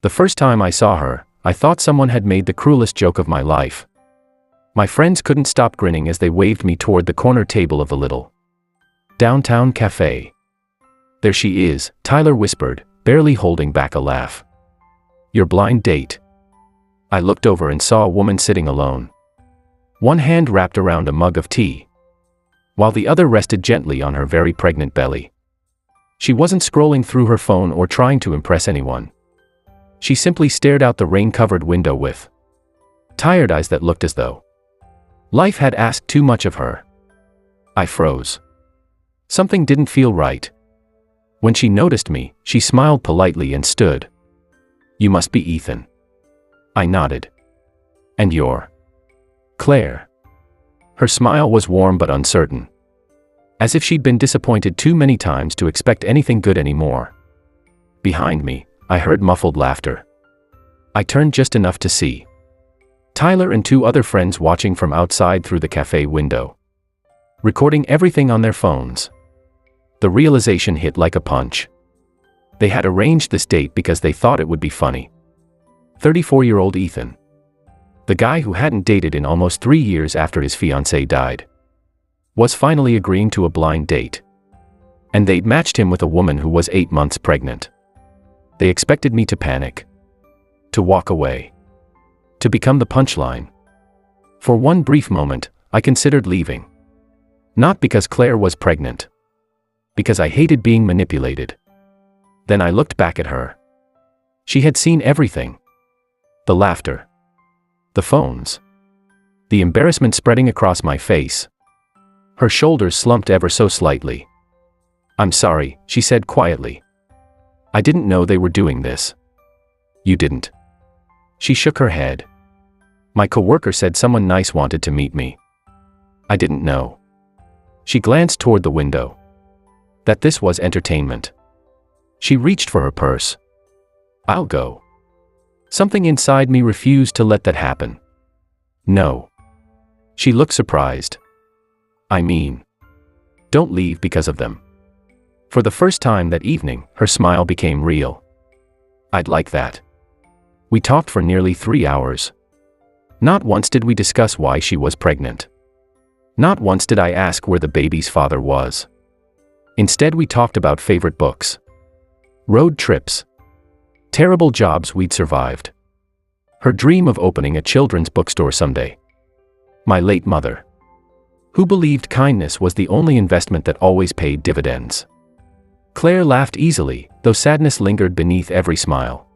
The first time I saw her, I thought someone had made the cruelest joke of my life. My friends couldn't stop grinning as they waved me toward the corner table of the little downtown cafe. "There she is," Tyler whispered, barely holding back a laugh. "Your blind date." I looked over and saw a woman sitting alone. One hand wrapped around a mug of tea, while the other rested gently on her very pregnant belly. She wasn't scrolling through her phone or trying to impress anyone. She simply stared out the rain-covered window with tired eyes that looked as though life had asked too much of her. I froze. Something didn't feel right. When she noticed me, she smiled politely and stood. "You must be Ethan." I nodded. "And you're Claire." Her smile was warm but uncertain, as if she'd been disappointed too many times to expect anything good anymore. Behind me, I heard muffled laughter. I turned just enough to see Tyler and two other friends watching from outside through the cafe window, recording everything on their phones. The realization hit like a punch. They had arranged this date because they thought it would be funny. 34-year-old Ethan, the guy who hadn't dated in almost 3 years after his fiancée died, was finally agreeing to a blind date. And they'd matched him with a woman who was 8 months pregnant. They expected me to panic, to walk away, to become the punchline. For one brief moment, I considered leaving. Not because Claire was pregnant, because I hated being manipulated. Then I looked back at her. She had seen everything. The laughter, the phones, the embarrassment spreading across my face. Her shoulders slumped ever so slightly. "I'm sorry," she said quietly. "I didn't know they were doing this." "You didn't?" She shook her head. "My coworker said someone nice wanted to meet me. I didn't know." She glanced toward the window. That this was entertainment. She reached for her purse. "I'll go." Something inside me refused to let that happen. "No." She looked surprised. "I mean, don't leave because of them." For the first time that evening, her smile became real. "I'd like that." We talked for nearly 3 hours. Not once did we discuss why she was pregnant. Not once did I ask where the baby's father was. Instead, we talked about favorite books, road trips, terrible jobs we'd survived, her dream of opening a children's bookstore someday, my late mother, who believed kindness was the only investment that always paid dividends. Claire laughed easily, though sadness lingered beneath every smile.